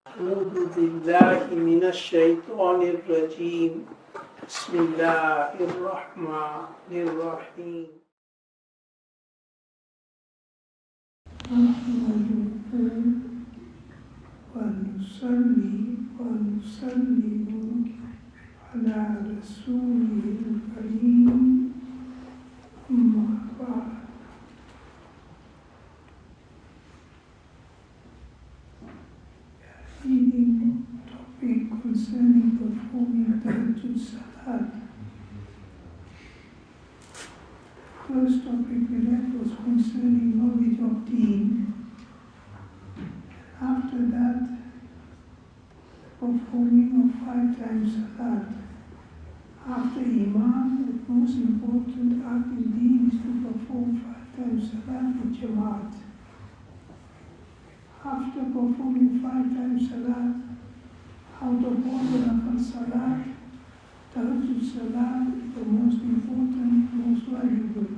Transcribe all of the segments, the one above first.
أعوذ بالله من الشيطان الرجيم بسم الله الرحمن الرحيم نحمده ونصلي ونسلم على رسوله الكريم أما بعد. Reading topic concerning performing Tahajjud Salat. First topic we read was concerning knowledge of Deen. After that, performing of 5 times Salat. After Imam, the most important act in Deen is to perform 5 times Salat with Jamaat. After performing 5 times Salat, out of all the Nafal Salat, Tahajjud Salat is the most important, most valuable.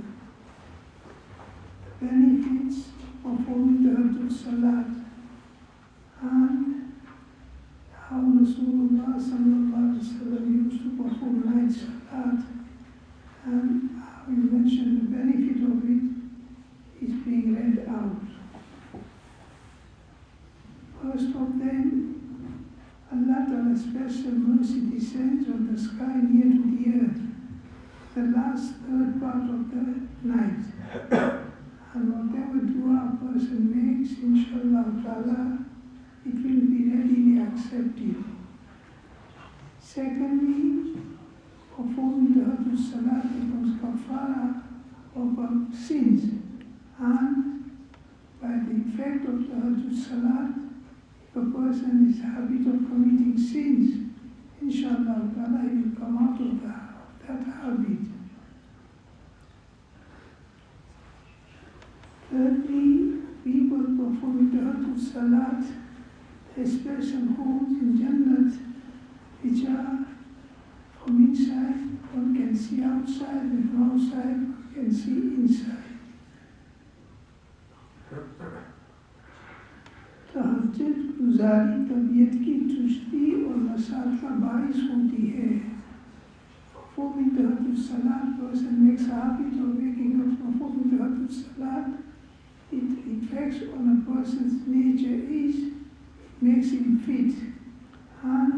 The benefits of performing Tahajjud Salat and how Rasulullah sallallahu alaihi wasallam used to perform night Salat, and how we mentioned the benefit of it is being read out. First of them, Allah Ta'ala's special mercy descends on the sky near to the earth, the last third part of the night. And whatever dua a person makes, inshallah Ta'ala, it will be readily accepted. Secondly, performing the Tahajjud Salat becomes kafara of our sins. And by the effect of the Tahajjud Salat, if a person is habit of committing sins, inshallah Ta'ala, he will come out of that habit. Thirdly, people performing the Tahajjud Salat, their special homes in Jannat, which are from inside, one can see outside, and from outside, one can see inside. तहज्जुद गुजारी तबीयत की चुस्ती और नशात का बाइस होती है. Performing Tahajjud Salat, person makes a habit of waking up performing Tahajjud Salat. It effects on a person's nature is, it makes him fit and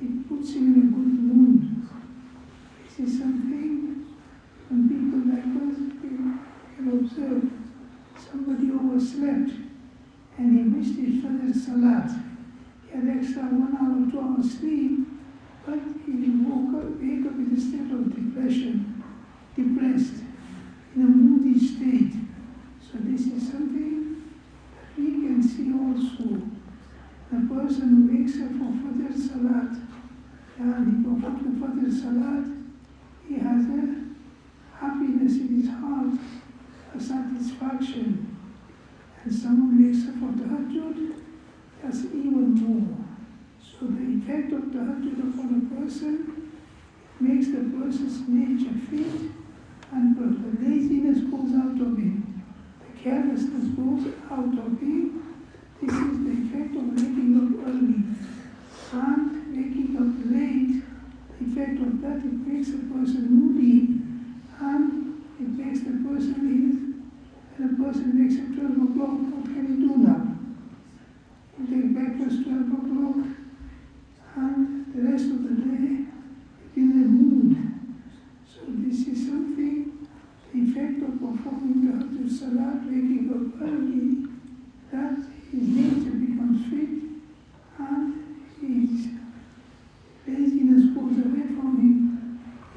it puts him in a good mood. This is something when people like us can observe. Somebody overslept and he missed his Fajr Salat. He had extra 1 hour or 2 hours sleep, but he wake up in a state of depression, depressed, in a moody state. So this is something that we can see also. The person who wakes up for Fajr Salat, and he performs the Fajr Salat, he has a happiness in his heart, a satisfaction. And someone wakes up for Tahajjud, that's even more. So the effect of Tahajjud upon a person makes the person's nature fit, and the laziness goes out of him. The carelessness goes out of him. This is the effect of waking up early. And waking up late, the effect of that, it makes a person moody, and it makes the person when a person wakes up 12 o'clock, what can he do now? He take breakfast 12 o'clock, and the rest of the day, he's in a mood. So this is something, the effect of performing the Tahajjud Salat, waking up early, that his nature becomes fit, and his laziness goes away from him,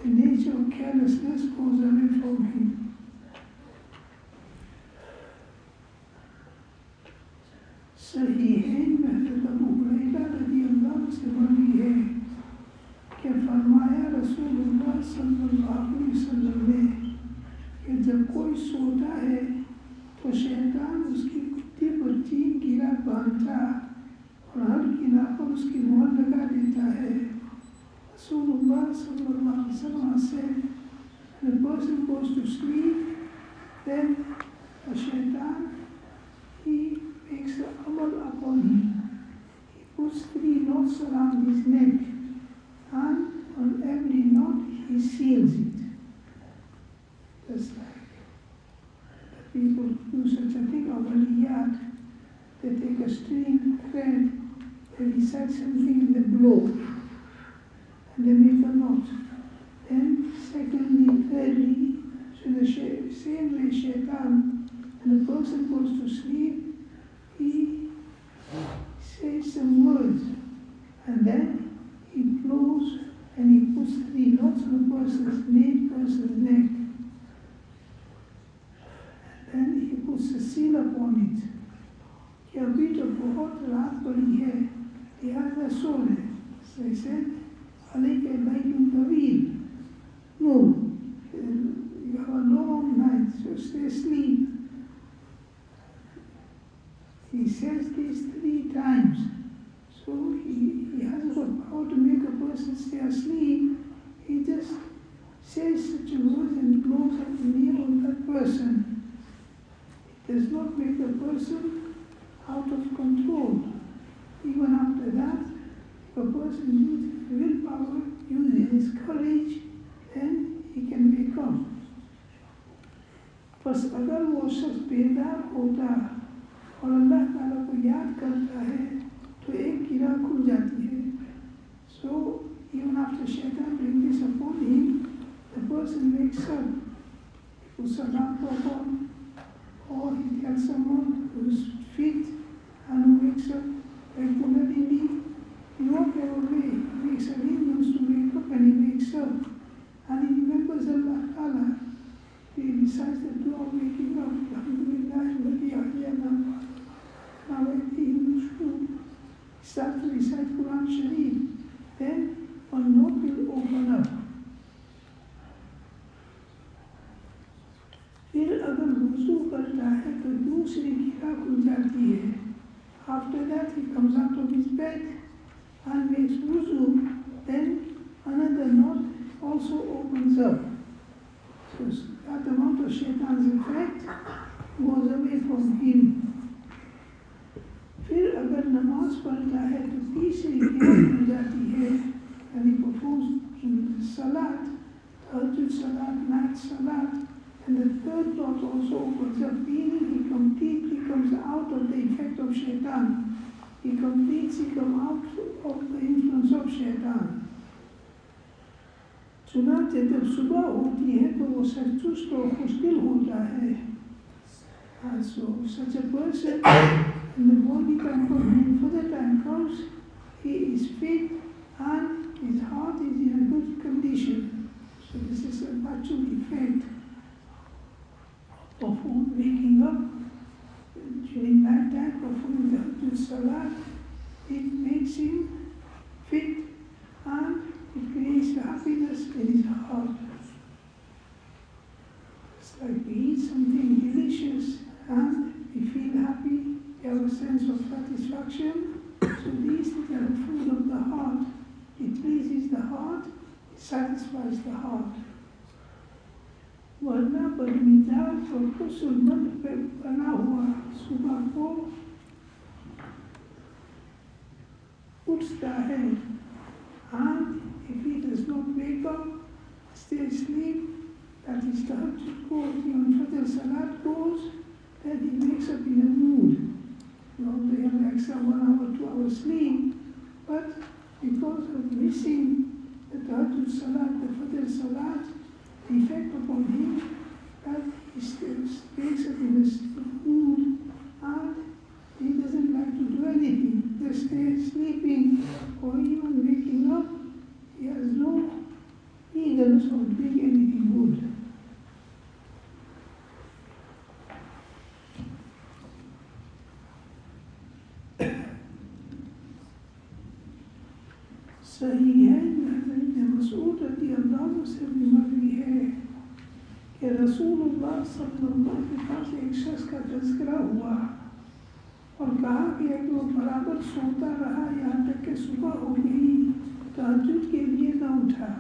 the nature of carelessness goes away from him. सहीहैन में हज़रत अबू हुरैरा रज़ियल्लाहु से मरवी है कि फरमाया रसूलुल्लाह सल्लल्लाहु अलैहि वसल्लम ने कि जब कोई सोता है तो शैतान उसकी कुत्ते पर 3 कीड़ा बांधता और हर कीड़ा पर उसकी मोहर लगा देता है. रसूलुल्लाह सल्लल्लाहु अलैहि वसल्लम said, when a person goes to sleep, then the shaitan, he makes the amal upon him. He knots around his neck, and on every knot he seals it. Just like the people who do such a thing of aliyat, they take a string, thread, they recite something in the blow, and they make a knot. Then, secondly, thirdly, so the same way shaitan, when a person goes to sleep, he says some words, and then he blows and he puts 3 knots on the person's neck. And then he puts a seal upon it. कि अभी तो बहुत रात पड़ी है, लिहाजा सो ले. So he said, عليك الليل طويل. No, you have a long night, so stay asleep. He says these 3 times. So he has got power to make a person stay asleep. He just says such a word and blows up the name of that person. It does not make a person out of control. Even after that, if a person uses willpower, uses his courage, then he can wake up. बस अगर वो शख्स बेदार होता और अल्लाह ताला को याद करता है तो एक गिरा खुल जाती है. So even after shaitan brings this upon him, the person wakes up. He puts a lamp upon, or he tells someone who's fit and who wakes up regularly. He won't ever wake. He makes arrangements to wake up, and he wakes up and he remembers Allah Ta'ala. He recites the dua of waking up. Alhamdulillah, alladhi ahyana wa alayhi nushur. He starts to recite Quran Sharif. Then one note will open up. फिर अगर वुज़ू करता है तो दूसरी गिरा खुल जाती है. After that he comes out of his bed and makes wuzu. Then another knot also opens up. So that amount of shaitan's effect goes away from him. फिर अगर नमाज पढ़ता है तो तीसरी गिरा खुल जाती है. And he performs salat, tahajjud salat, night salat. And the third knot also opens up, meaning he completely comes out of the effect of shaitan. He completely comes out of the influence of shaitan. चुनांचे जब सुबह होती है तो वो चुस्त और खुशदिल होता है. So such a person, in the morning time comes, when further time comes, he is fit and his heart is in a good condition. So this is a natural effect of waking up during night time, performing the Tahajjud Salat. It makes him fit and it creates happiness in his heart. It's like we eat something delicious and we feel happy, we have a sense of satisfaction. So these things are the food of the heart. It pleases the heart, it satisfies the heart. वरना बदमिजाज और खुशुलमत पे बना हुआ सुबह को उठता है. And if he does not wake up, stay asleep, that is tahajjud goes, even Fajr Salat goes, then he wakes up in a mood. Although he has an extra 1 hour, 2 hours sleep, but because of missing the tahajjud Salat, the Fajr Salat, the effect upon him that he still wakes up in a mood and he doesn't like to do anything, just stay sleeping or even waking up. He has no eagerness of doing anything good. सही है, हज़रत मसूद रज़ी अल्लाह अन्हु से मरवी है कि रसूलुल्लाह सल्लल्लाहु अलैहि वसल्लम के पास एक शख्स का तज़किरा हुआ और कहा गया कि वो बराबर सोता रहा यहाँ तक कि सुबह हो गई, तहज्जुद के लिए न उठा.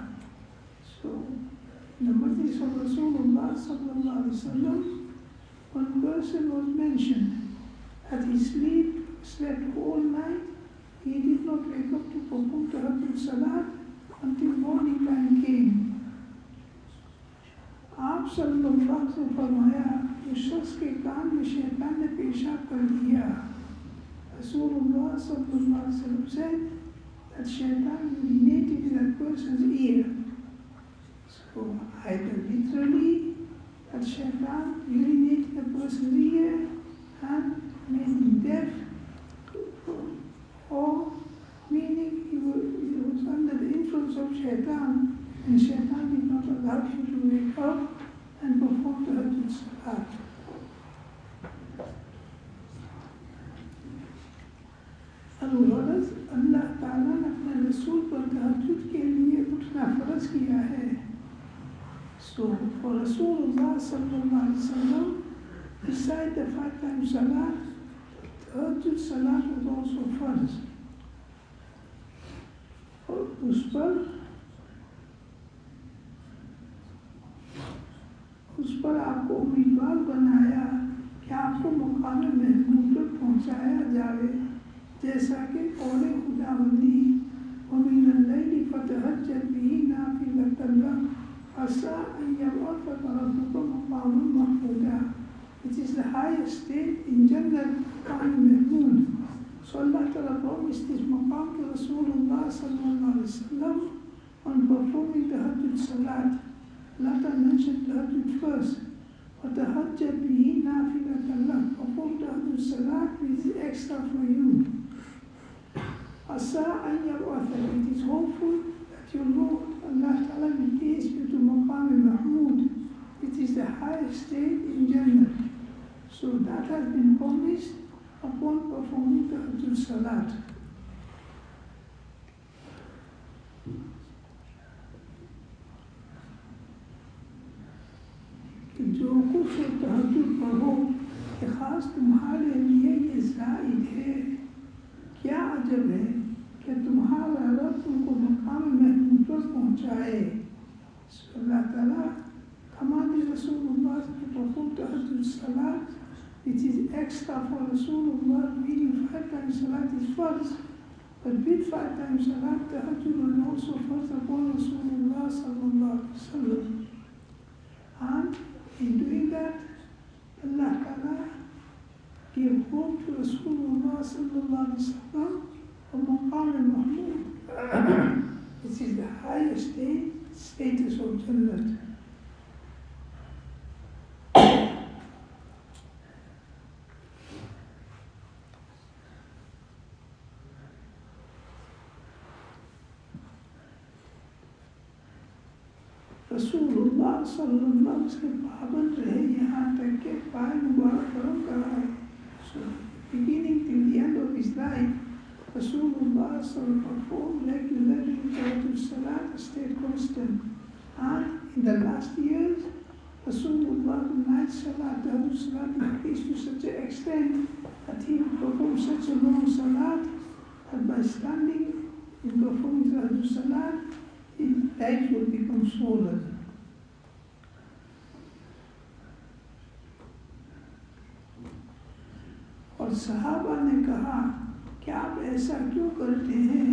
So in the Majlis of Rasulullah sallallahu alaihi wasallam, one person was mentioned that he slept whole night, he did not wake up to salat until morning time came. आप सल्लल्लाहु से फरमाया उस शख्स के कान में शैतान ने पेशाब कर दिया. Rasulullah sallallahu alaihi wasallam said that shaitan urinated in that person's ear. So either literally that shaitan urinated in the person's ear and made him deaf, or meaning he was under the influence of shaitan and shaitan did not allow him to wake up and perform Tahajjud Salat. अलगरज़ अल्लाह ताला ने अपने रसूल पर तहज्जुद के लिए उठना फ़र्ज़ किया है. So for Rasulullah sallallahu alaihi wasallam, beside the 5 times salat, Tahajjud Salat was also फ़र्ज़. और उस पर आपको उम्मीदवार बनाया कि आपको मुकाम महमूद पर पहुँचाया जाए, जैसा कि कौले खुदाबंदी वमिनल लैली फतहज्जद बिही नाफिलतन लक असा अन यबअसक रब्बुका मक़ामन Mahmooda, which is the highest state in Jannah, Maqam Mahmud. So Allah Ta'ala promised this maqam to Rasulullah sallallahu alaihi wasallam on performing the Tahajjud Salat. Allah Ta'ala mentioned Tahajjud first. وَتَهَجَّدْ بِهِ نَافِلَةً لَكَ, perform Tahajjud Salat which is extra for you. Asa an yab'athaka, it is hopeful that your Lord Allah Ta'ala will place you to Maqam Mahmud, which is the highest state in Jannah. So that has been promised upon performing Tahajjud Salat. जो कुछ तहज्जुद पढ़ो कि ख़ास तुम्हारे लिए ये ज़ाइद है, क्या अजब है कि तुम्हारा रब तुमको मकाम महमूद पर पहुँचाए. अल्लाह ताला commanded Rasulullah to perform Tahajjud Salat, which is extra for Rasulullah, meaning 5 times Salat is first, but with 5 times Salat, Tahajjud was also first upon Rasulullah sallallahu alaihi wasallam. And in doing that, Allah Ta'ala gave hope to Rasulullah sallallahu alaihi wasallam of Maqam Mahmud, which is the highest status of Jannah. रसूलुल्लाह सल्लल्लाहु अलैहि वसल्लम पाबंद रहे यहाँ तक के पाय मुबारक गरम कराए. So beginning till the end of his life, Rasulullah sallallahu performed regularly Tahajjud Salat, stayed constant. And in the last years, Rasulullah night Salat, Tahajjud Salat increased to such an extent that he would perform such a long Salat that by standing in performing Tahajjud Salat, his legs would become swollen. और सहाबा ने कहा कि आप ऐसा क्यों करते हैं,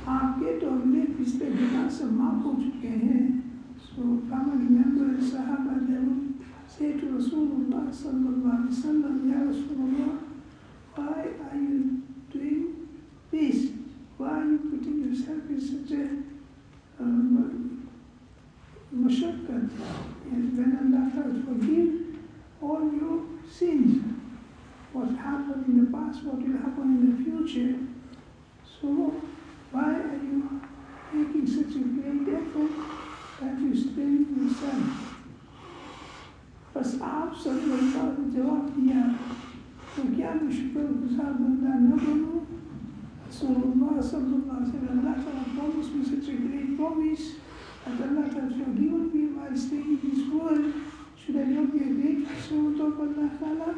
आपके तो अगले पिछले गुनाह से माफ हो चुके हैं. So family members, Sahaba, they would say to Rasulullah sallallahu alaihi wasallam, Ya Rasulullah, why are you doing this? Why are you putting yourself in such a mashakkat? And when Allah has forgive all your sins, what happened in the past, what will happen in the future. So why are you making such a great effort that you strain yourself? बस आप सल्लल्लाहु अलैहि वसल्लम जवाब दिया, तो क्या मैं शुक्रगुजार बंदा न बनूं? Rasulullah sallallahu alaihi wasallam, Allah Ta'ala promised me such a great promise that Allah has forgiven me while staying in this world. Should I not be a grateful servant of Allah Ta'ala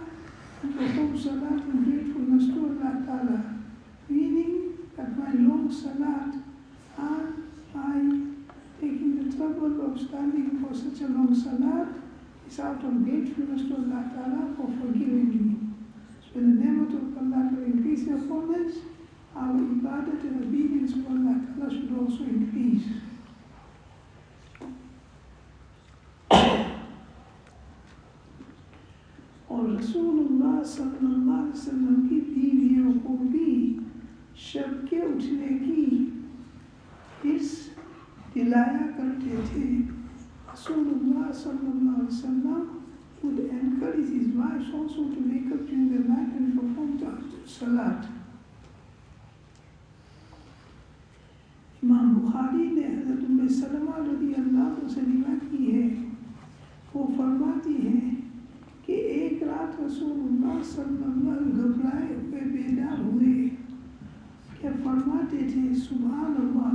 and perform Salat in gratefulness to Allah Ta'ala? Meaning that my long Salat and my taking the trouble of standing for such a long Salat is out of gratefulness to Allah Ta'ala for forgiving me. So when the name of Allah Ta'ala increases upon us, our ibadat and obedience to Allah Ta'ala should also increase. और रसूलुल्लाह सल्लल्लाहु अलैहि वसल्लम की बीवियों को भी शब के उठने की हिर्स दिलाया करते थे. Rasulullah sallallahu alaihi wasallam would encourage his wives also to wake up during the night and perform Tahajjud Salat. इमाम बुखारी ने हज़रत उम्मे सलमा रज़ियल्लाहु से रिवायत की है. वो फरमाती हैं कि एक रात रसूलुल्लाह सल्लल्लाहु अलैहि वसल्लम घबराए हुए बेदार हुए. क्या फरमाते थे, सुभान अल्लाह,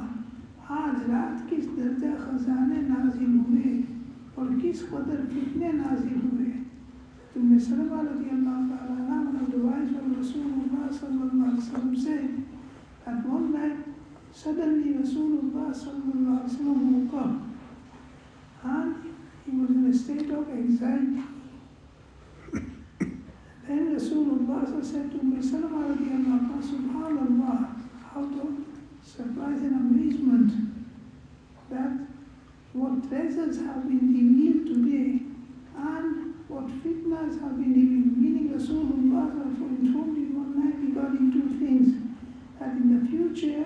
आज रात किस दर्जा खजाने नाजिल हुए और किस कदर फितने नाजिल हुए. तुमने सलमा रज़ियल्लाहु ताला अन्हा one of the wives of Rasulullah sallallahu alaihi wasallam said that one night suddenly Rasulullah sallallahu alaihi wasallam woke up and he was in a state of anxiety. Then Rasulullah said to Umm Salama radiallahu anha, Subhanallah, out of surprise and amazement that what treasures have been revealed today and what fitnas have been revealed. Meaning Rasulullah informed you one night regarding two things, that in the future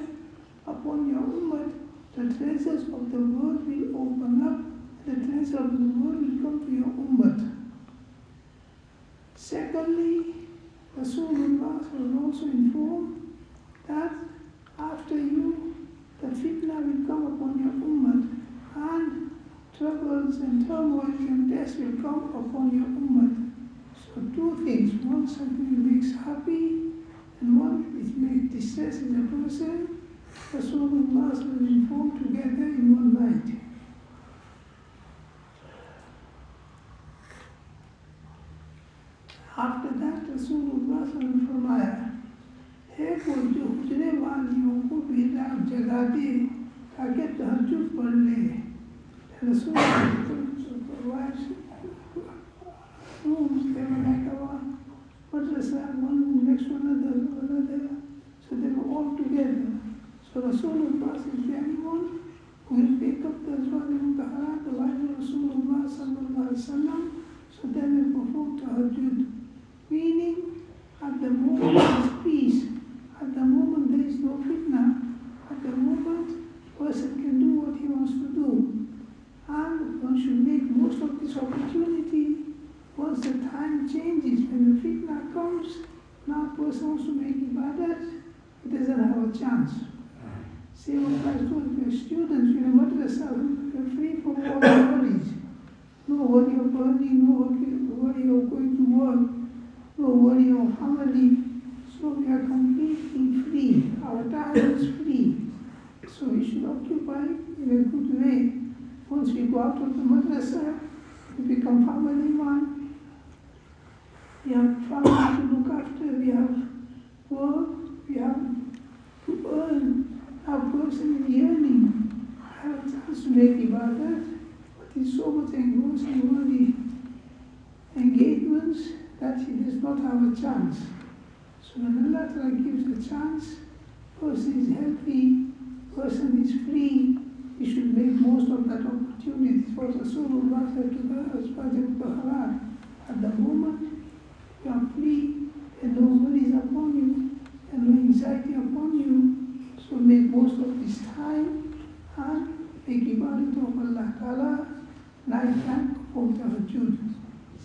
upon your ummah the treasures of the world will open up, the treasures of the world will come to your ummah. Secondly, Rasulullah was also informed that after you, the fitna will come upon your ummah and troubles and turmoils and tests will come upon your ummah. So two things, one something which makes happy and one which makes distress in a person. Rasulullah was informed together in one night. After that, Rasulullah फरमाया, है कोई जो हुजरे वालियों को बेदार जगा दे ताकि तहज्जुद पढ़ ले. Rasulullah wives rooms, they were like our madrasa, one room next to another. So they were all together. So Rasulullah says, if anyone who will wake up the Azwaj al-Mutahharat, the wives of Rasulullah sallallahu alaihi wasallam, so then they perform Tahajjud. Meaning, at the moment there is peace, at the moment there is no fitna, at the moment person can do what he wants to do. And one should make most of this opportunity. Once the time changes, when the fitna comes, now person wants to make ibadat, he doesn't have a chance. Same applies to the students in a madrasa who are free from all worries. No worry of earning, no worry of going to work, no worry of family. So we are completely free. Our time is free. So we should occupy in a good way. Once we go out of the madrasa, we become family man. We have family to look after, we have work, we have to earn. Our person is yearning, have a chance to make ibadat, but he's so much engrossed in all the engagements that he does not have a chance. So when Allah Ta'ala gives a chance, person is healthy, person is free, we should make most of that opportunity. For Rasulullah said to the Azwaj al-Mutahharat, at the moment you are free and no worries upon you and no anxiety upon you, so make most of this time and make ibadat of Allah Ta'ala, night time perform Tahajjud.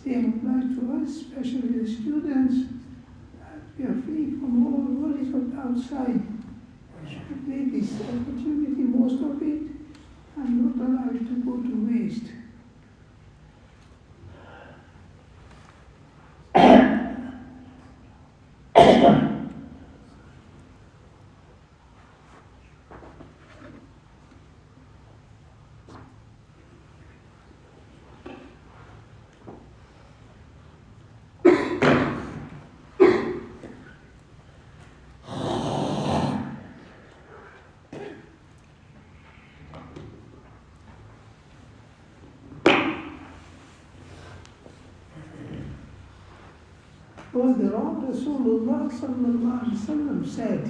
Same applies to us, especially the students, that we are free from all worries of the outside. We should make this opportunity, most of it, and not allow it to go to waste. Was the wrong Rasulullah sallallahu alaihi wasallam said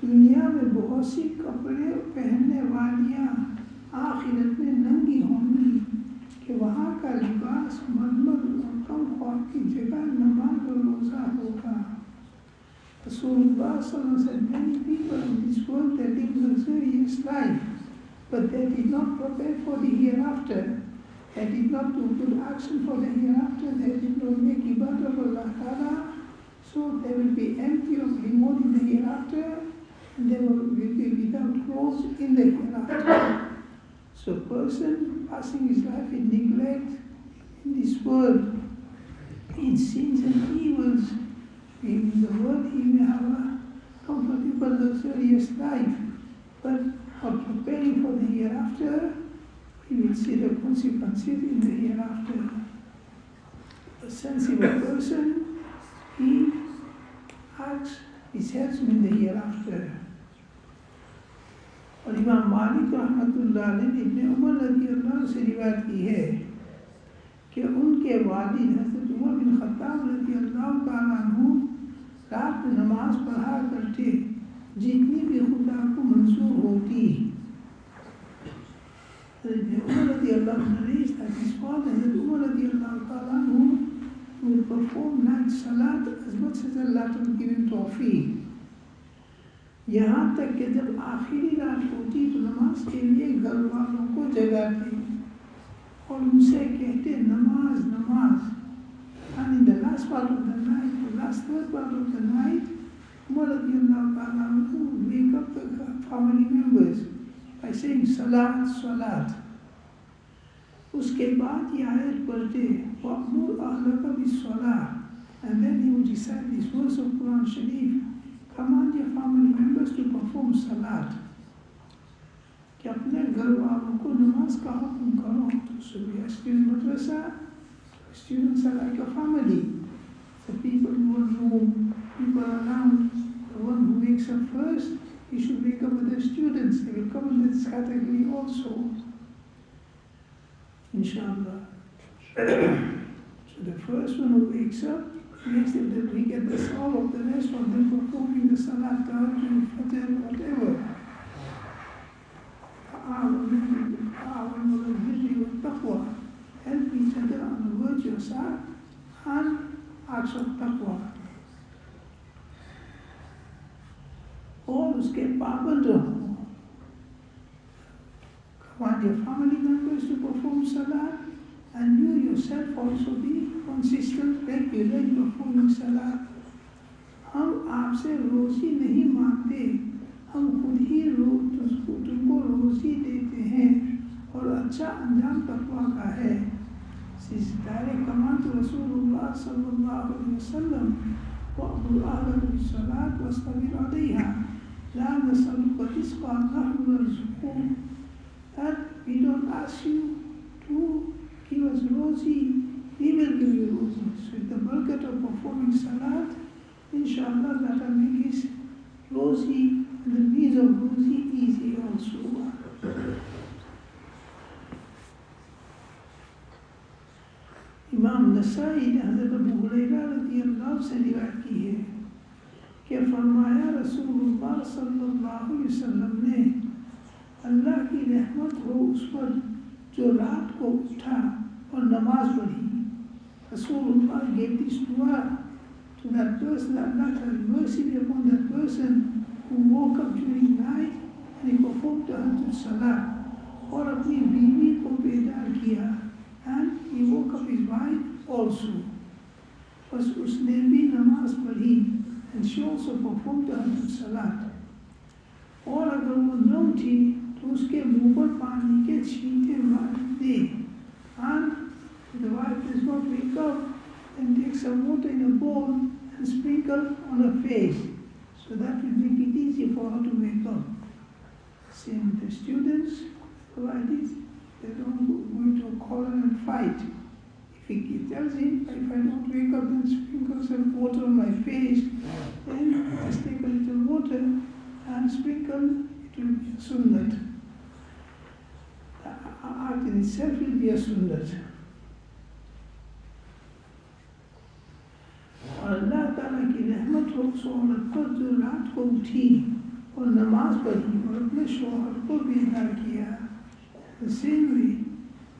दुनिया में बहुत सी कपड़े पहनने वालियाँ आखिरत में नंगी होंगी कि वहाँ का लिबास मलमल और कम ख्वाब की जगह नमाज और रोज़ा होगा। Rasulullah said, many people in this world they live luxurious life, but they did not prepare for the hereafter. They did not do good action for the hereafter. They did not make ibadah of Allah Ta'ala. So they will be empty of reward in the hereafter, and they will be without clothes in the hereafter. So a person passing his life in neglect in this world, in sins and evils, in the world he may have a comfortable, luxurious life, but for preparing for the hereafter, he will see the consequences in the hereafter. A sensible person, he acts, he helps him in the hereafter. और इमाम मालिक रहमतुल्लाह अलैह ने इब्ने उमर रज़ियल्लाहु से रिवायत की है कि उनके वालिद हज़रत उमर बिन खत्ताब रज़ियल्लाहु ताला अन्हु रात में नमाज पढ़ा करते जितनी भी खुदा को मंजूर होती। Umar radiallahu anhu that his father, Umar radiallahu ta'ala anhu, will perform night salat as much as Allah will give him tawfiq. यहाँ तक कि जब आखिरी रात होती तो नमाज के लिए घर वालों को जगाते और उनसे कहते नमाज नमाज। And in the last part of the night, the last third part of the night, Umar radiallahu ta'ala anhu would wake up the family members by saying salat salat. उसके बाद ये आयत पढ़ते वअमुर अहलका बिस्सलाह, and then he would recite this verse of Quran Sharif, command your family members to perform salat, कि अपने घर वालों को नमाज का हुक्म करो। So we are student madrasa, students are like a family. The people in one room, people around, the one who wakes up first, he should wake up with the students. They will come in this category also, inshallah. So the first one who wakes up makes it that we get the soul of the rest of them performing the salat, tahajjud, fajr, whatever. Help each other on the virtue of salat and acts of taqwa. और उसके पाबंद रहो. Command your family members to perform salat, and you yourself also be consistent, regular in performing salat. हम आपसे रोज़ी नहीं मांगते, हम खुद ही तुमको रोज़ी देते हैं और अच्छा अंजाम तकवा का है. This is direct command to Rasulullah sallallahu alaihi wasallam. وَأْمُرْ أَهْلَكَ بِالصَّلَاةِ وَاسْتَبِرْ عَلَيْهَا لَا نَسْأَلُكَ رِزْقًا نَحْنُ نَرْزُقُكَ. That we don't ask you to give us rozi, we will give you rozi. So with the barakat of performing salat, inshallah that will make his rozi and the means of rozi easy also. इमाम नसाई ने हज़रत अबू हुरैरा रज़ियल्लाहु से रिवायत की है कि फरमाया रसूलुल्लाह सल्लल्लाहु अलैहि वसल्लम ने, अल्लाह की रहमत हो उस पर जो रात को उठा और नमाज पढ़ी. Rasulullah gave this dua to that person, that Allah has mercy be upon that person who woke up during night and he performed tahajjud salah और अपनी बीवी को बेदार किया, and he woke up his wife also. बस उसने भी नमाज पढ़ी and she also performed tahajjud salat. और अगर वो न उठी तो उसके मुंह पर पानी के छींटे मार दे, and the wife does not wake up and take some water in a bowl and sprinkle on her face, so that will make it easy for her to wake up. Same with the students, provided they don't go into a corner and fight. If he tells him, if I don't wake up, then sprinkle some water on my face, then just take a little water and sprinkle, it will be a sunnat. The act in itself will be a sunnat. और अल्लाह ताला की रहमत हो उस औरत पर जो रात को उठी और और नमाज पढ़ी और अपने शौहर को बेदार किया. The same way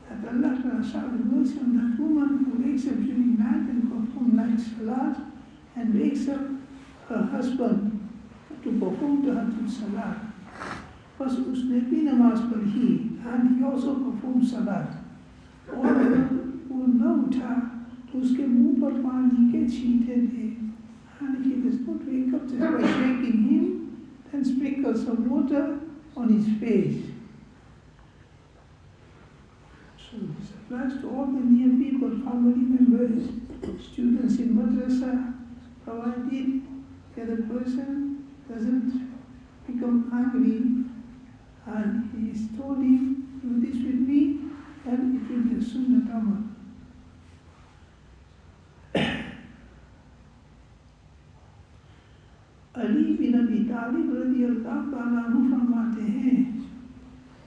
that Allah Ta'ala showers mercy on that woman who wakes up during night and performs night salat and wakes up her husband to perform tahajjud salat. बस उसने भी नमाज पढ़ी and he also performed salat. और अगर वो न उठा तो उसके मुंह पर पानी के छींटे थे. And if he does not wake up just by shaking him, then sprinkle some water on his face. So this applies to all the near people, family members, students in madrasa, provided that the person doesn't become angry and he is told him, do this with me, then it will be a sunnat amal. Ali बिन अबी तालिब रज़ियल्लाहु अन्हु फरमाते हैं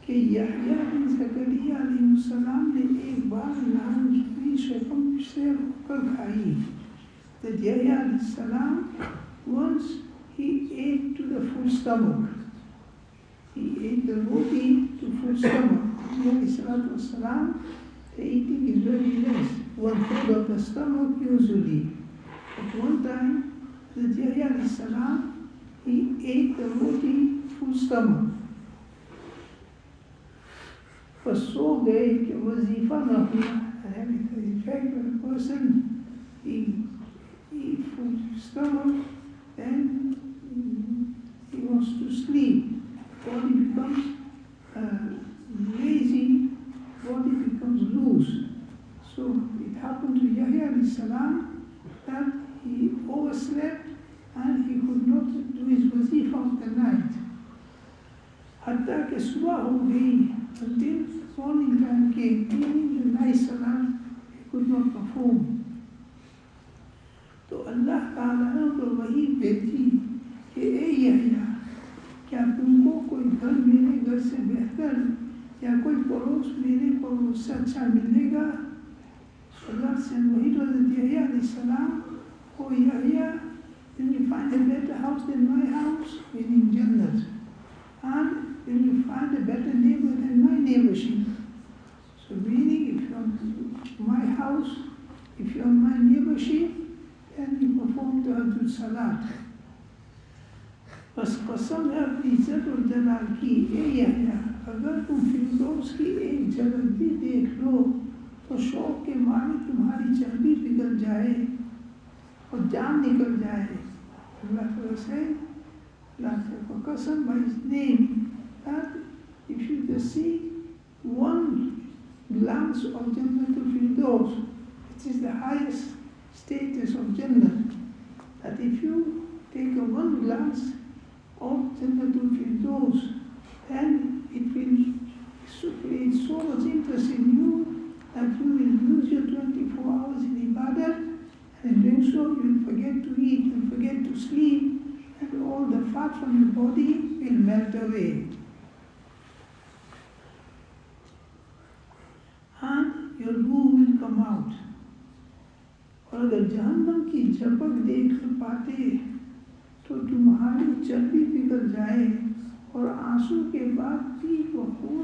कि यहया बिन ज़करिया अलैहिस्सलाम ने एक बार नान की शक्म से होकर खाई. That Yahya अलैहिस्सलाम once he ate to the full stomach. He ate the roti to full stomach. Yahya the eating is very less, 1/3 of the stomach usually. At one time, the Yahya salam, he ate the roti full stomach. बस सो गए कि वजीफा न हुआ. And the effect when a person he full stomach, then he wants to sleep. Body becomes lazy, body becomes loose. So it happened to Yahya salam that he overslept and he could not do his wazifa of the night. Hatta ke subah ho gayi, until morning time came, meaning the night salat he could not perform. तो अल्लाह ताला ने तो वही भेजी कि ए यहया, क्या तुमको कोई घर मेरे घर से बेहतर या कोई पड़ोस मेरे पड़ोस से अच्छा मिलेगा? Allah sent वही तो Yahya alayhi salam, oh Yahya, then you find a better house than my house, meaning Jannat, and then you find a better neighbor than my neighborship. So meaning if you're on my house, if you're on my neighborship, then you perform tahajjud salat. बस कसम है अपनी इज्जत और जलाल की, ए यहया, अगर तुम फिरदौस की एक झलक भी देख लो तो शौक के मारे तुम्हारी चर्बी पिघल जाए और जान निकल जाए. अल्लाह ताला से for कसम by his name that if you just see one glance of Jannatul Firdaus, which is the highest status of Jannah, that if you take a one glance of Jannatul Firdaus, then it will create so much interest in you that you will lose your 24 hours in ibadat, and in doing so you will forget to eat, you will forget to sleep, and all the fat from your body will melt away. And your ruh will come out. और अगर जहन्नम की झपक देख पाते तो तुम्हारी चर्बी पिघल जाए और आंसू के बाद पीठ व खून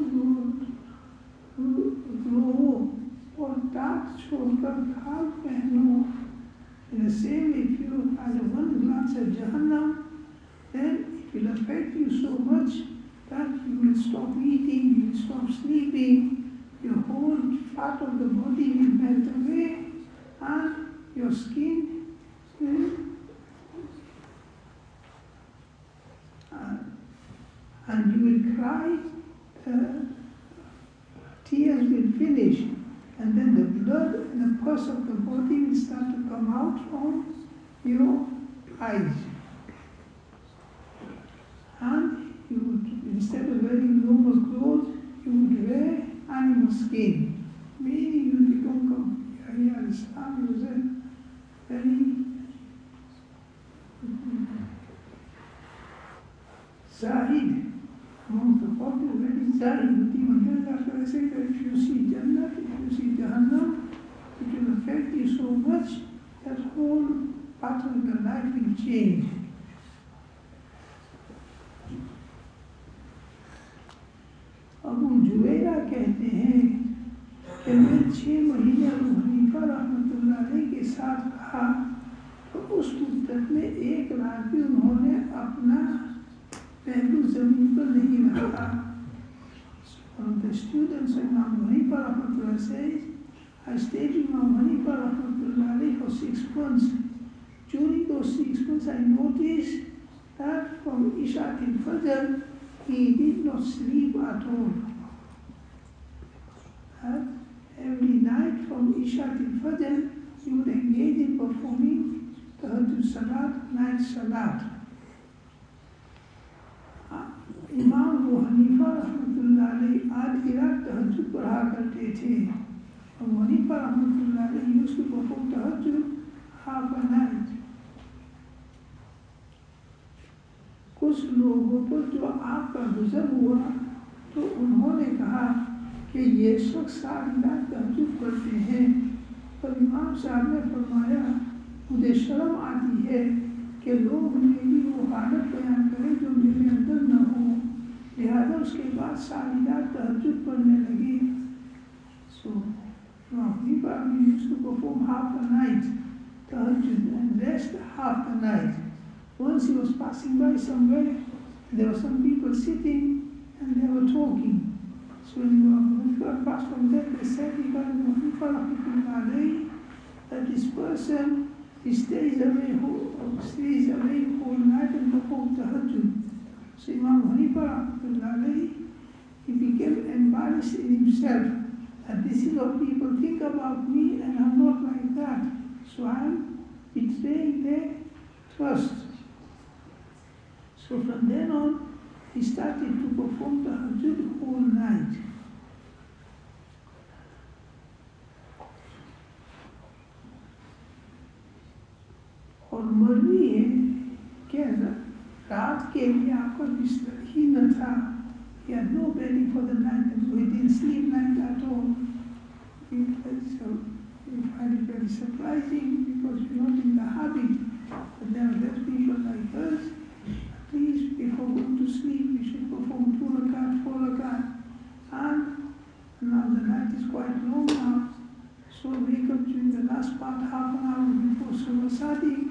रो और टाट छोड़कर खाल पहनो. In the same way, if you had one glance at Jahannam, then it will affect you so much that you will stop eating, you will stop sleeping, your whole fat of the body will melt away, and your skin will and you will cry, tears will finish, and then the blood and the pus of the body will start to come out from your eyes. And you would, instead of wearing normal clothes, you would wear animal skin, meaning you become Yahya al-Islam was a very Zahid, among the popular very Zahid. After I say that if you see Jannah, if you see Jahannam, it will affect you so much that whole pattern of your life will change. Abu जुवैरा कहते हैं कि मैं 6 महीने Abu Hanifa रहमतुल्लाह अलैह के साथ रहा, तो उस मुद्दत में एक रात भी उन्होंने अपना पहलू ज़मीन पर नहीं रखा। One of the students of Imam Hanifa rahmatullah says, I stayed with Imam Hanifa rahmatullah alayhi for 6 months. During those 6 months I noticed that from Isha till Fajr he did not sleep at all. And every night from Isha till Fajr he would engage in performing Tahajjud Salat, night Salat. इमाम Abu Hanifa रहमतुल्लाह अलैह आधी रात तहज्जुद पढ़ा करते थे। Abu Hanifa रहमतुल्लाह अलैह used to perform तहज्जुद half a night। कुछ लोगों पर जो आपका गुजर हुआ तो उन्होंने कहा कि ये शख्स सारी रात तहज्जुद पढ़ते हैं, पर इमाम साहब ने फरमाया मुझे शर्म आती है कि लोग मेरी वो हालत बयान करें जो मेरे अंदर न हो, लिहाजा उसके बाद सारी रात तहज्जुद पढ़ने लगे। So we used to perform half a night tahajjud and rest half the night. Once he was passing by somewhere, there were some people sitting and they were talking. So when he passed from there, they said that this person he stays awake all night and performs tahajjud. So Imam Hanifa rahmatullah alayhi, he became embarrassed in himself that this is what people think about me and I'm not like that. So I'm betraying their trust. So from then on, he started to perform tahajjud all night. और मरवी है कि रात के लिए आपका बिस्तर ही न था, he had no bedding for the night and so he didn't sleep night at all. So we find it very surprising because we're not in the habit, but there are people like us, at least before going to sleep we should perform 2 rakat, 4 rakat, and now the night is quite long now, so wake up during the last part, half an hour before Surah Sadiq.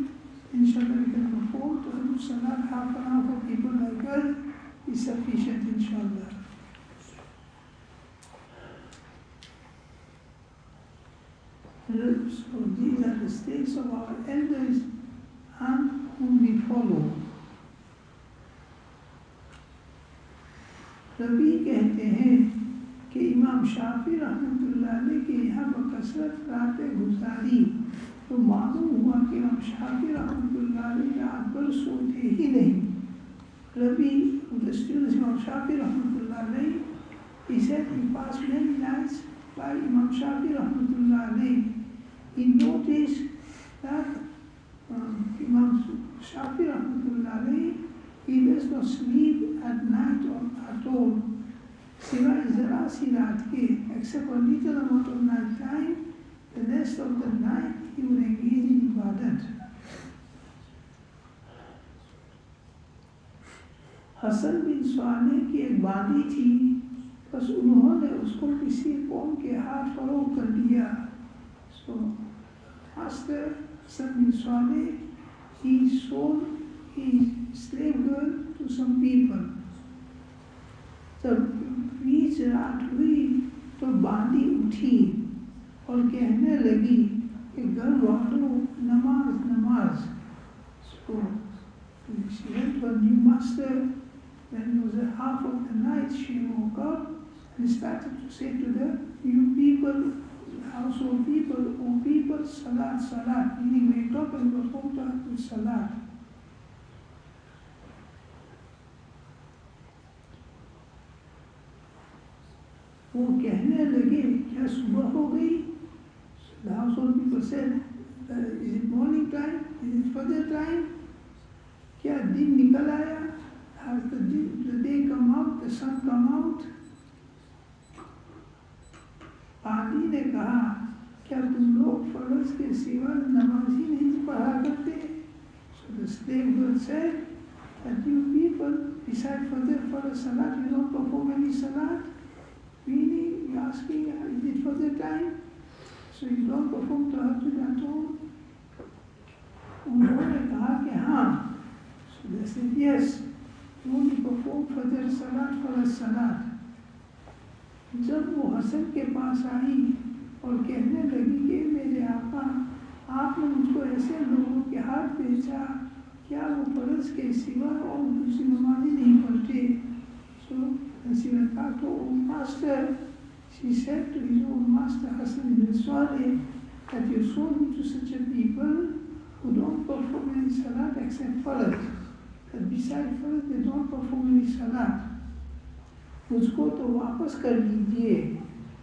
Inshallah we can perform Tahajjud Salat half an hour for people like us is sufficient, inshallah. So these are the states of our elders and whom we follow. रबी कहते हैं कि इमाम शाफी रहमतुल्लाह अलैह के यहाँ बकसरत रातें गुजारी, तो मालूम हुआ कि इमाम शाफी रहमतुल्लाह अलैह रात भर सोते ही नहीं। रबी, the students Imam Shafi rahmatullah alayhi, he said he passed many nights by Imam Shafi rahmatullah alayhi. He noticed that Imam Shafi rahmatullah alayhi, he does not sleep at night or at all. सिवाय ज़रा सी रात के, except for a little amount of night time, the rest of the night he would engage in ibadat. Hasan बिन स्वाने की एक बांदी थी, बस उन्होंने उसको किसी कौम के हाथ फरोख्त कर दिया। So master Hasan bin Swaleh, he sold his slave girl to some people. जब बीच रात हुई तो बांदी उठी और कहने लगी कि घर वालों नमाज नमाज। So she went to her new master. When it was a half of the night, she woke up and started to say to the new people, household people, oh people, salat, salat, meaning wake up and perform Tahajjud salat. वो कहने लगे क्या सुबह हो गई? The household people said, is it morning time? Is it further time? क्या दिन निकल आया? Has the day come out, the sun come out? पानी ने कहा क्या तुम लोग फर्ज के सिवा नमाज ही नहीं पढ़ा करते? So the slave girl said that you people, besides Fajr, Farz, Salat, you don't perform any Salat? asking, is it for the time? So you don't perform tahajjud at all? उन्होंने कहा कि हाँ. So they said yes, you only perform fajr salat for a salat. जब वो हसन के पास आई और कहने लगी कि मेरे आका, आपने मुझको ऐसे लोगों के हाथ भेजा, क्या वो फर्ज के सिवा और दूसरी नमाज़ें नहीं पढ़ते? So Nasira कहा तो master, she said to his own master Hassan ibn Saleh, that you sold me to such a people who don't perform any salat except farad. That besides farad they don't perform any salat. मुझको तो वापस कर लीजिए.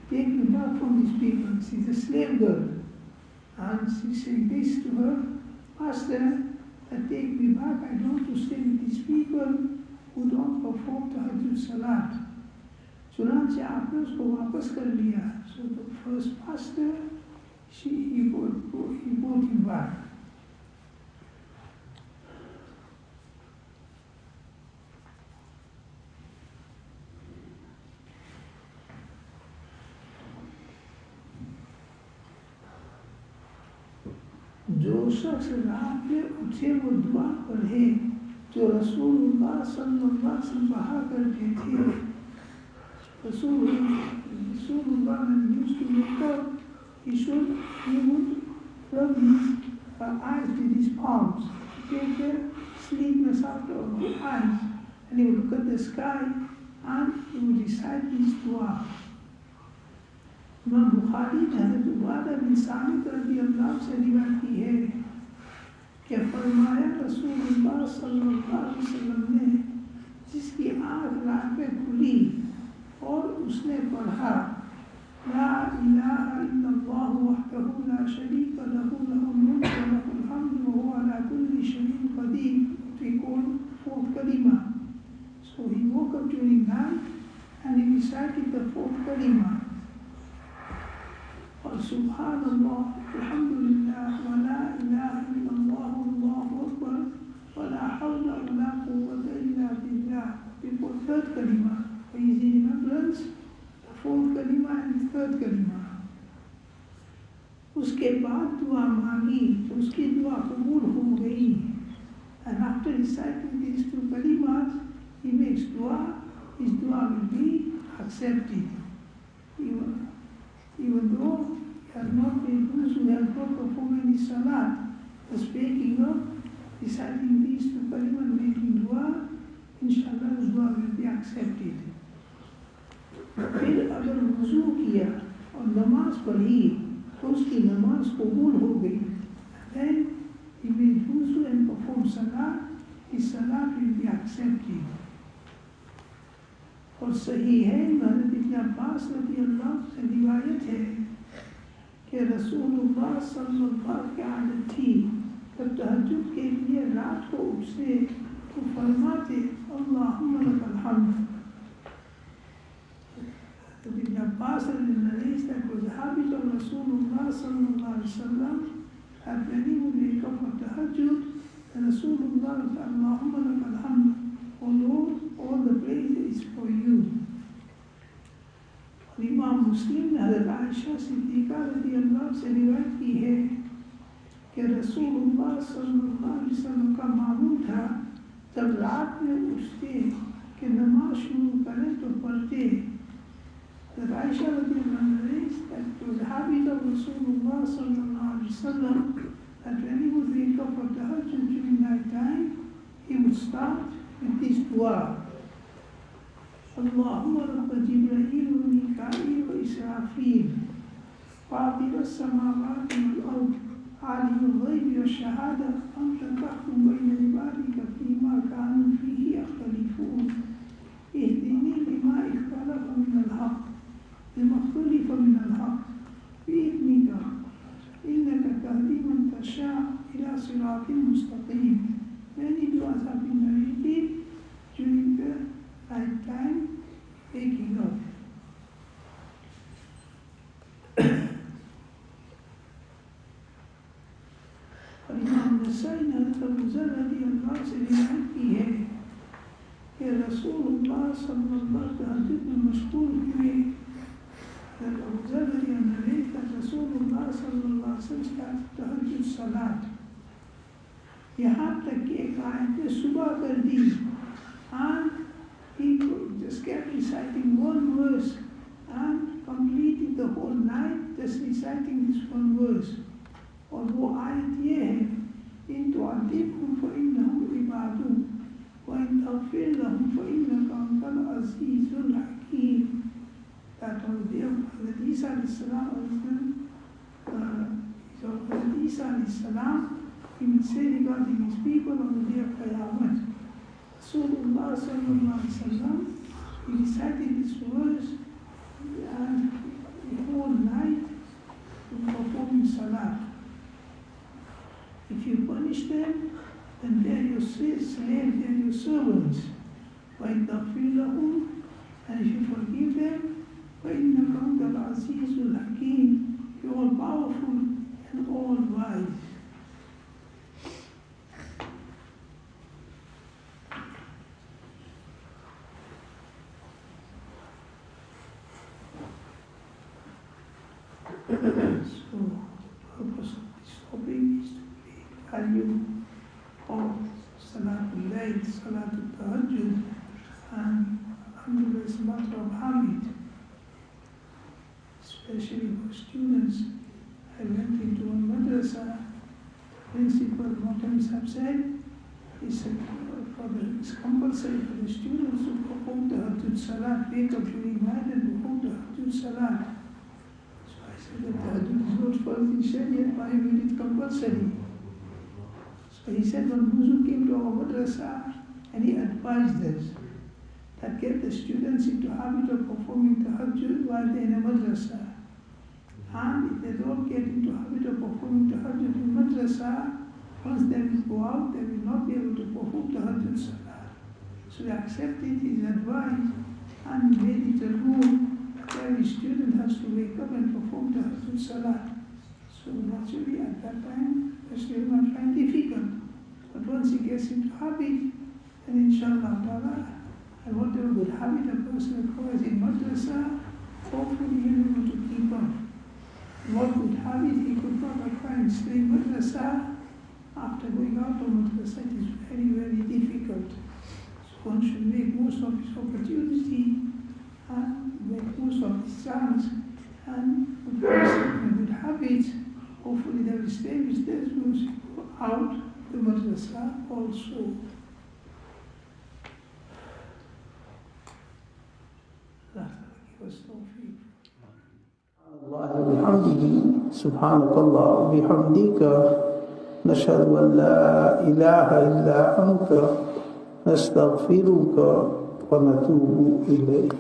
Take me back from these people. She's a slave girl. And she said this to her master, that take me back. I don't want to stay with these people who don't perform tahajjud salat. चुनांचे आपने उसको वापस कर लिया. So the first master, he brought him back. जो शख्स रात में उठे वो दुआ पढ़े जो रसूलुल्लाह सल्लल्लाहु अलैहि वसल्लम कहा करते थे. Rasulullah, when he used to wake up, he would rub his eyes with his palms to take the sleepiness out of the eyes, and he would look at the sky and he would recite this dua. इमाम बुखारी ने हज़रत उबादा बिन सामित रज़ियल्लाहु से रिवायत की है कि फरमाया रसूलुल्लाह सल्लल्लाहु अलैहि वसल्लम ने, जिसकी आँख रात में खुली और उसने पढ़ा ला इलाहा इल्लल्लाह वहदहु ला शरीका लहु लहुल मुल्कु व लहुल हम्दु व हुवा अला कुल्लि शैइन क़दीर, we call fourth kalima. So he woke up during night and he recited the fourth kalima. और सुभान अल्लाह अल्हम्दुलिल्लाह व ला इलाहा इल्लल्लाह वल्लाहु अकबर व ला हौला व ला कुव्वता इल्ला बिल्लाह. Before third kalima, for easy remembrance, the fourth kalima and the third kalima. उसके बाद दुआ मांगी तो उसकी दुआ कबूल हो गई. And after reciting these two kalimas, he makes dua, his dua will be accepted. Even though he has not been those who have not performed any salat, the speaking of reciting these two kalima and making dua, inshallah his dua will be accepted. फिर अगर वुज़ू किया और नमाज पढ़ी तो उसकी नमाज कबूल हो गई. Then he made wuzu and performed salat, his salat will be accepted. और सही है, हज़रत इब्न अब्बास रज़ियल्लाहु से रिवायत है कि रसूलुल्लाह सल्लल्लाहु की आदत थी जब तहज्जुद के लिए रात को उठते तो फरमाते अल्लाहुम्मा लकल हम्द. इब्न Abbas narrates that was a habit of Rasulullah sallallahu alaihi wasallam that when he would wake up for tahajjud, Rasulullah would say Allahumma lakal hamd, O Lord, all the praise is for you. इमाम मुस्लिम ने हज़रत आयशा सिद्दीक़ा रज़ियल्लाहु से रिवायत की है कि रसूलुल्लाह सल्लल्लाहु अलैहि वसल्लम का मामूल था जब रात में उठते कि नमाज शुरू करें तो पढ़ते. That Aisha radiallahu anha that it was a habit of Rasulullah sallallahu alaihi wasallam that when he would wake up for tahajjud during night time, he would start with this dua. Allahumma rabba Jibreel wa Mika'il wa Israfil, Fatir as-samawati wal-ard, Alim al-ghaybi wash-shahada, Anta tahkum bayna ibadika fima kanu fihi yakhtalifun, Ihdini lima ikhtalafa min al-haqq, لما اختلف من الحق بإذنك إنك تهدي من تشاء إلى صراط مستقيم. Many du'as have been narrated during the night time waking up. और इमाम नसाई ने अबू ज़र रज़ियल्लाहु से रिवायत की है कि रसूलुल्लाह सल्लल्लाहु अलैहि वसल्लम में मशगूल हुए Rasulullah sallallahu alaihi wasallam started tahajjud salat. यहाँ तक कि एक आयत ने सुबह कर दी, and he just kept reciting one verse and completed the whole night just reciting this one verse. और वो आयत ये है, इन तुअद्दिबहुम फ़इन्नहुम इबादुक وإن تغفر لهم فإنك أنت العزيز الحكيم. That on the day of Hazrat Isa alayhi salam, he will say regarding his people on the day of Qiyamah. Rasulullah sallallahu alaihi wasallam, he recited this verse and the whole night to perform salah. If you punish them, then they are your slaves, they are your servants. وَإِنْ تَغْفِرْ لَهُمْ, and if you forgive them, وَإِنَّكَ أَنْتَ الْعَزِيزُ الْحَكِيمُ, you are powerful and all wise. So, the purpose of this topic is to value of Salatul Layl, Salatul Tahajjud, and alhamdulillah it's a matter of habit, especially for students. I went into a madrasa, principal Mufti said, he said, it's compulsory for the students to perform Tahajjud Salat, wake up during night and perform Tahajjud Salat. So I said that Tahajjud is not first in Sharia, why made it compulsory? He said when Huzu came to our madrasa and he advised us that get the students into habit of performing tahajjud while they're in a madrasa. And if they don't get into habit of performing tahajjud in madrasa, once they will go out, they will not be able to perform tahajjud salah. So we accepted his advice and made it a rule that every student has to wake up and perform tahajjud salah. So naturally at that time, Muslims might find difficult. But once he gets into habit, then inshallah ta'ala, and whatever good habit a person acquires in madrasa, hopefully he'll be able to keep up. What good habit he could not acquire in staying madrasa, after going out of madrasa, it is very, very difficult. So one should make most of his opportunity and make most of his chance, and with good habits, hopefully they will stay with this music out the madrasa also. Allah give us tawfiq. Allah bihamdihi, subhanakallah bihamdika, nashhadu an la ilaha illa anta, nastaghfiruka wa natubu ilayk.